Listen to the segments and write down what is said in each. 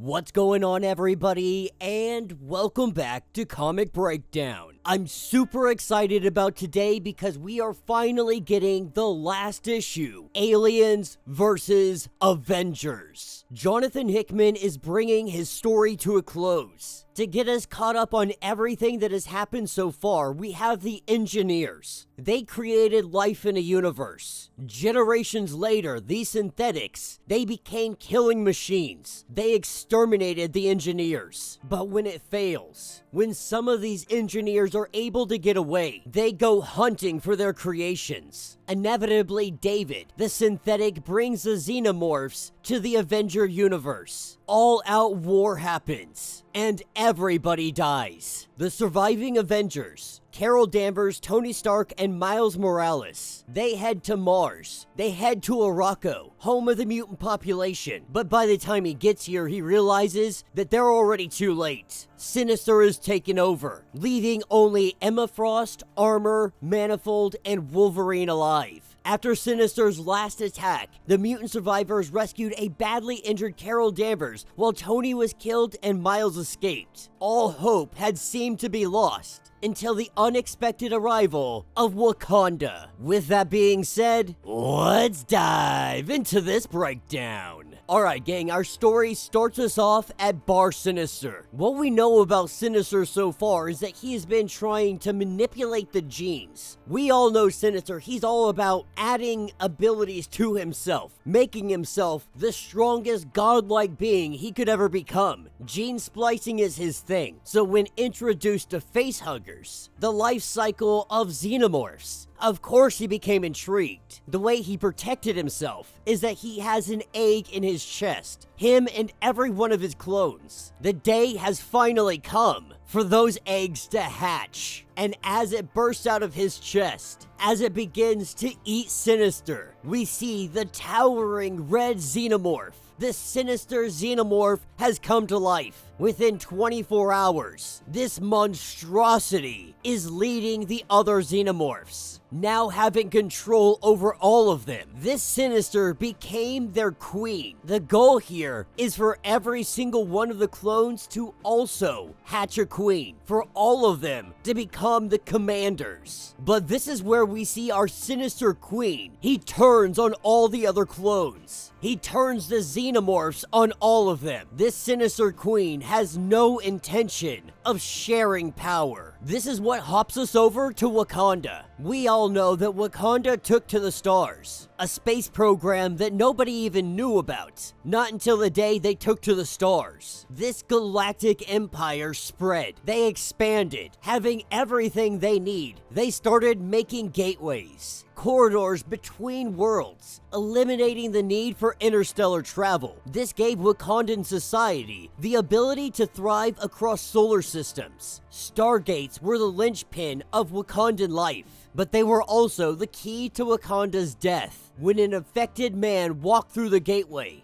What's going on, everybody, and welcome back to Comic Breakdown. I'm super excited about today because we are finally getting the last issue, Aliens vs. Avengers. Jonathan Hickman is bringing his story to a close. To get us caught up on everything that has happened so far, we have the engineers. They created life in a universe. Generations later, these synthetics, they became killing machines. They exterminated the engineers. But when it fails, when some of these engineers are able to get away, they go hunting for their creations. Inevitably, David, the synthetic, brings the Xenomorphs to the Avenger universe. All-out war happens, and everybody dies. The surviving Avengers, Carol Danvers, Tony Stark, and Miles Morales, they head to Mars. They head to Arakko, home of the mutant population. But by the time he gets here, he realizes that they're already too late. Sinister is taken over, leaving only Emma Frost, Armor, Manifold, and Wolverine alive. After Sinister's last attack, the mutant survivors rescued a badly injured Carol Danvers while Tony was killed and Miles escaped. All hope had seemed to be lost until the unexpected arrival of Wakanda. With that being said, let's dive into this breakdown. Alright gang, our story starts us off at Bar Sinister. What we know about Sinister so far is that he has been trying to manipulate the genes. We all know Sinister, he's all about adding abilities to himself, making himself the strongest godlike being he could ever become. Gene splicing is his thing. So when introduced to facehuggers, the life cycle of Xenomorphs, of course he became intrigued. The way he protected himself is that he has an egg in his chest. Him and every one of his clones. The day has finally come for those eggs to hatch. And as it bursts out of his chest, as it begins to eat Sinister, we see the towering red Xenomorph. The Sinister Xenomorph has come to life. Within 24 hours, this monstrosity is leading the other Xenomorphs, now having control over all of them. This Sinister became their queen. The goal here is for every single one of the clones to also hatch a queen, for all of them to become the commanders. But this is where we see our Sinister queen. He turns on all the other clones. He turns the Xenomorphs on all of them. This Sinister queen has no intention of sharing power. This is what hops us over to Wakanda. We all know that Wakanda took to the stars, a space program that nobody even knew about, not until the day they took to the stars. This galactic empire spread. They expanded, having everything they need. They started making gateways, corridors between worlds, eliminating the need for interstellar travel. This gave Wakandan society the ability to thrive across solar systems. Stargates were the linchpin of Wakandan life, but they were also the key to Wakanda's death. When an affected man walked through the gateway,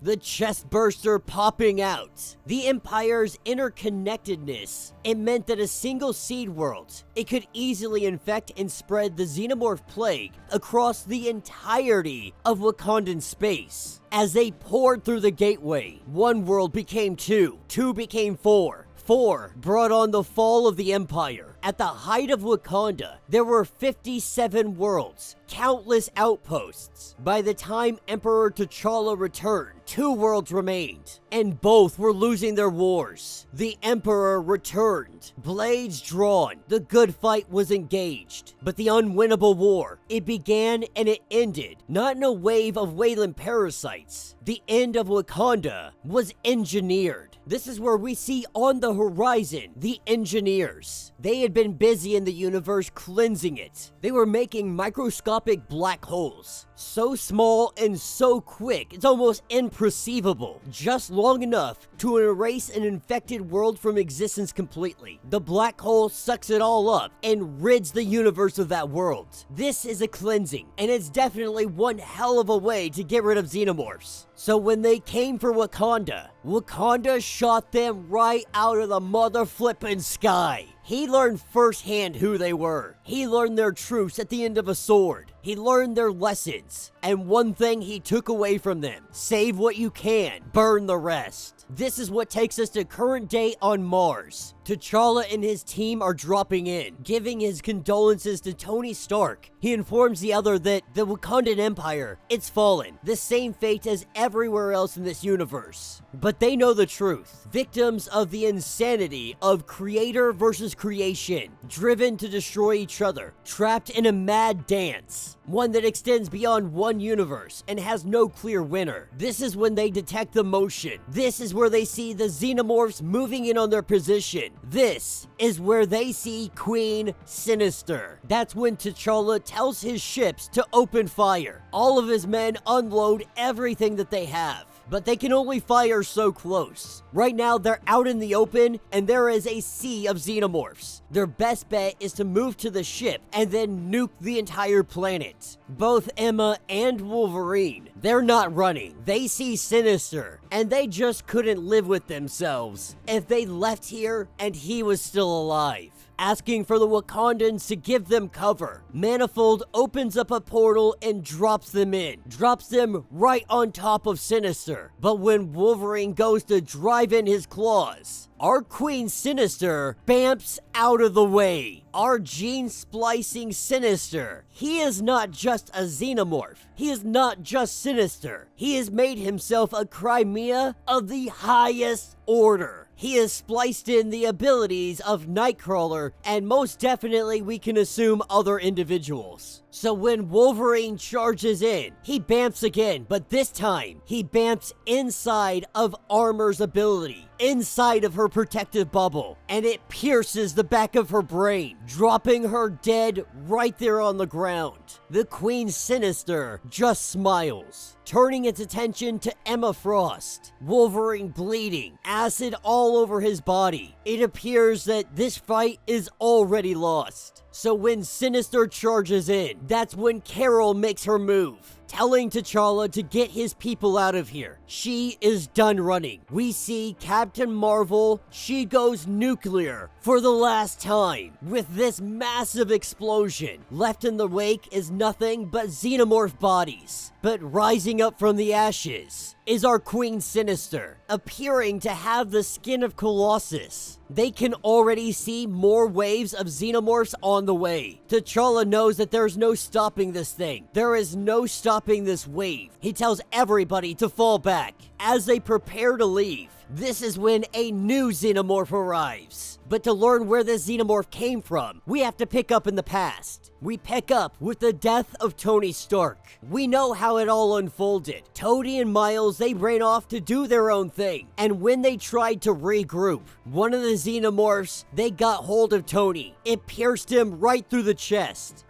the chest burster popping out. The Empire's interconnectedness, it meant that a single seed world, it could easily infect and spread the Xenomorph plague across the entirety of Wakandan space. As they poured through the gateway, one world became two, two became four. 4 brought on the fall of the Empire. At the height of Wakanda, there were 57 worlds, countless outposts. By the time Emperor T'Challa returned, 2 worlds remained, and both were losing their wars. The Emperor returned, blades drawn, the good fight was engaged. But the unwinnable war, it began and it ended, not in a wave of Wayland parasites. The end of Wakanda was engineered. This is where we see on the horizon the engineers. They had been busy in the universe cleansing it. They were making microscopic black holes, so small and so quick it's almost imperceivable, just long enough to erase an infected world from existence completely. The black hole sucks it all up and rids the universe of that world. This is a cleansing, and it's definitely one hell of a way to get rid of Xenomorphs. So when they came for Wakanda, Wakanda shot them right out of the mother flippin' sky. He learned firsthand who they were. He learned their truths at the end of a sword. He learned their lessons, and one thing he took away from them: save what you can, burn the rest. This is what takes us to current day on Mars. T'Challa and his team are dropping in, giving his condolences to Tony Stark. He informs the other that the Wakandan Empire, it's fallen, the same fate as everywhere else in this universe. But they know the truth. Victims of the insanity of creator versus creation, driven to destroy each other, trapped in a mad dance, one that extends beyond one universe and has no clear winner. This is when they detect the motion. This is where they see the Xenomorphs moving in on their position. This is where they see Queen Sinister. That's when T'Challa tells his ships to open fire. All of his men unload everything that they have, but they can only fire so close. Right now, they're out in the open, and there is a sea of Xenomorphs. Their best bet is to move to the ship and then nuke the entire planet. Both Emma and Wolverine, they're not running. They see Sinister, and they just couldn't live with themselves if they left here and he was still alive. Asking for the Wakandans to give them cover, Manifold opens up a portal and drops them in. Drops them right on top of Sinister. But when Wolverine goes to drive in his claws, our Queen Sinister bamps out of the way. Our gene-splicing Sinister. He is not just a Xenomorph. He is not just Sinister. He has made himself a Crimea of the highest order. He has spliced in the abilities of Nightcrawler, and most definitely we can assume other individuals. So when Wolverine charges in, he bamps again, but this time, he bamps inside of Armor's ability, inside of her protective bubble, and it pierces the back of her brain, dropping her dead right there on the ground. The Queen Sinister just smiles, turning its attention to Emma Frost. Wolverine bleeding, acid all over his body. It appears that this fight is already lost. So when Sinister charges in, that's when Carol makes her move, telling T'Challa to get his people out of here. She is done running. We see Captain Marvel. She goes nuclear for the last time with this massive explosion. Left in the wake is nothing but Xenomorph bodies. But rising up from the ashes is our Queen Sinister, appearing to have the skin of Colossus. They can already see more waves of Xenomorphs on the way. T'Challa knows that there's no stopping this thing. There is no stopping this wave. He tells everybody to fall back. As they prepare to leave, this is when a new Xenomorph arrives. But to learn where this Xenomorph came from, we have to pick up in the past. We pick up with the death of Tony Stark. We know how it all unfolded. Tony and Miles, they ran off to do their own thing. And when they tried to regroup, one of the Xenomorphs, they got hold of Tony. It pierced him right through the chest.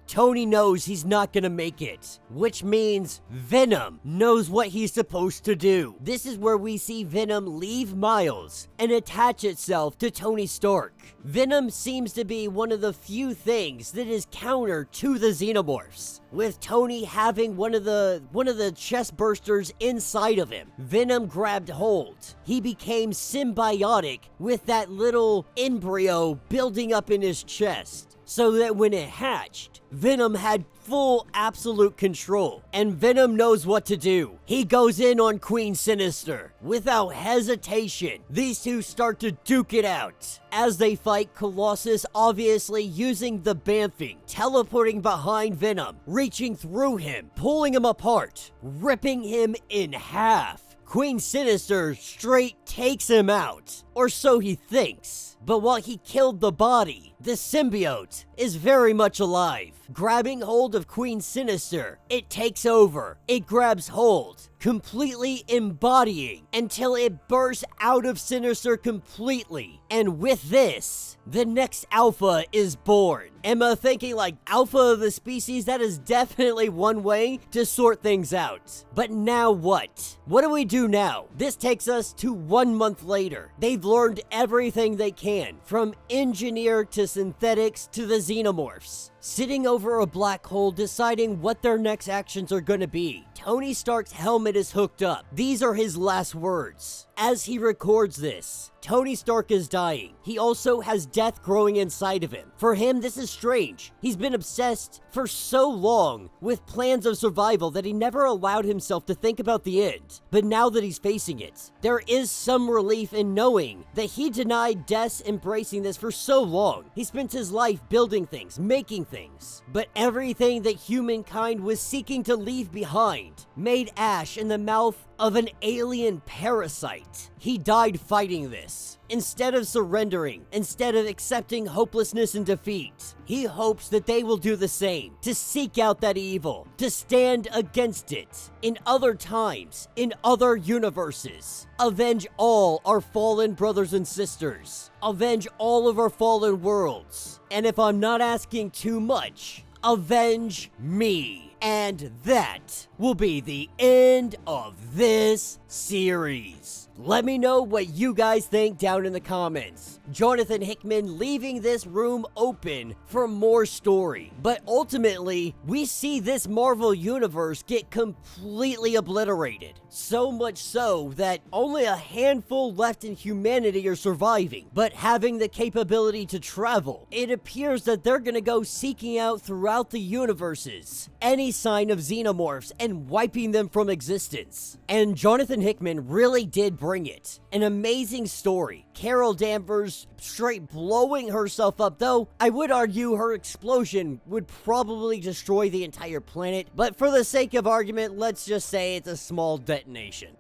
Tony knows he's not gonna make it, which means Venom knows what he's supposed to do. This is where we see Venom leave Miles and attach itself to Tony Stark. Venom seems to be one of the few things that is counter to the Xenomorphs, with Tony having one of the chest bursters inside of him. Venom grabbed hold. He became symbiotic with that little embryo building up in his chest, so that when it hatched, Venom had full absolute control, and Venom knows what to do. He goes in on Queen Sinister. Without hesitation, these two start to duke it out. As they fight, Colossus obviously using the bamfing, teleporting behind Venom, reaching through him, pulling him apart, ripping him in half. Queen Sinister straight takes him out, or so he thinks. But while he killed the body, the symbiote is very much alive. Grabbing hold of Queen Sinister, it takes over. It grabs hold, completely embodying until it bursts out of Sinister completely. And with this, the next Alpha is born. Emma thinking like, Alpha of the species, that is definitely one way to sort things out. But now what? What do we do now? This takes us to 1 month later. They've learned everything they can, from engineer to synthetics to the Xenomorphs. Sitting over a black hole deciding what their next actions are going to be. Tony Stark's helmet is hooked up. These are his last words. As he records this, Tony Stark is dying. He also has death growing inside of him. For him, this is strange. He's been obsessed for so long with plans of survival that he never allowed himself to think about the end. But now that he's facing it, there is some relief in knowing that he denied death's embracing this for so long. He spent his life building things, making things. But everything that humankind was seeking to leave behind made ash in the mouth of an alien parasite. He died fighting this. Instead of surrendering, instead of accepting hopelessness and defeat, he hopes that they will do the same, to seek out that evil, to stand against it, in other times, in other universes. Avenge all our fallen brothers and sisters. Avenge all of our fallen worlds. And if I'm not asking too much, avenge me. And that will be the end of this series. Let me know what you guys think down in the comments. Jonathan Hickman leaving this room open for more story. But ultimately, we see this Marvel universe get completely obliterated. So much so that only a handful left in humanity are surviving. But having the capability to travel, it appears that they're gonna go seeking out throughout the universes any sign of Xenomorphs and wiping them from existence. And Jonathan Hickman really did bring it. An amazing story. Carol Danvers straight blowing herself up, though I would argue her explosion would probably destroy the entire planet, but for the sake of argument, let's just say it's a small detonation.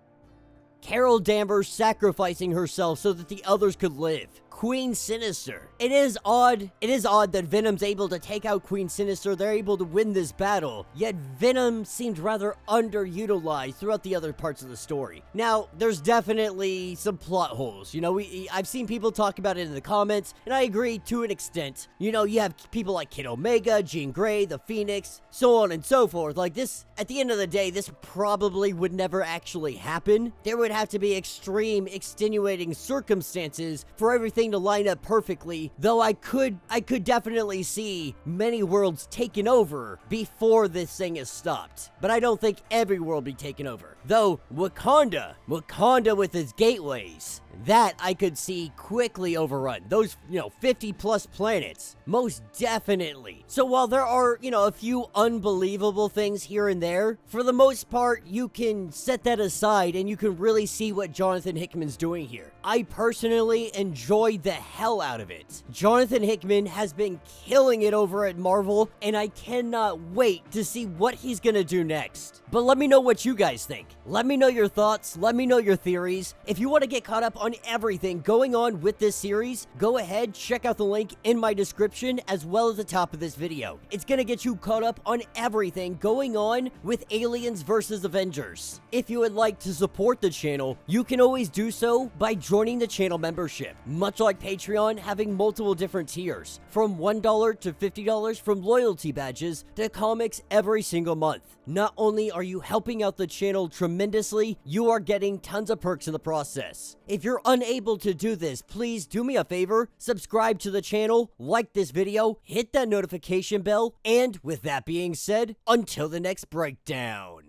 Carol Danvers sacrificing herself so that the others could live. Queen Sinister. It is odd that Venom's able to take out Queen Sinister. They're able to win this battle, yet Venom seemed rather underutilized throughout the other parts of the story. Now, there's definitely some plot holes. You know, I've seen people talk about it in the comments, and I agree to an extent. You know, you have people like Kid Omega, Jean Grey, the Phoenix, so on and so forth. Like this, at the end of the day, this probably would never actually happen. There would have to be extreme, extenuating circumstances for everything to line up perfectly, though I could definitely see many worlds taken over before this thing is stopped. But I don't think every world be taken over. Though Wakanda with its gateways, that I could see quickly overrun. Those, 50 plus planets, most definitely. So while there are, a few unbelievable things here and there, for the most part, you can set that aside and you can really see what Jonathan Hickman's doing here. I personally enjoyed the hell out of it. Jonathan Hickman has been killing it over at Marvel, and I cannot wait to see what he's gonna do next. But let me know what you guys think. Let me know your thoughts. Let me know your theories. If you want to get caught up on everything going on with this series, go ahead, check out the link in my description as well as the top of this video. It's gonna get you caught up on everything going on with Aliens vs. Avengers. If you would like to support the channel, you can always do so by joining the channel membership. Much like Patreon, having multiple different tiers, from $1 to $50, from loyalty badges to comics every single month. Not only are you helping out the channel tremendously, you are getting tons of perks in the process. If you're unable to do this, please do me a favor, subscribe to the channel, like this video, hit that notification bell, and with that being said, until the next breakdown.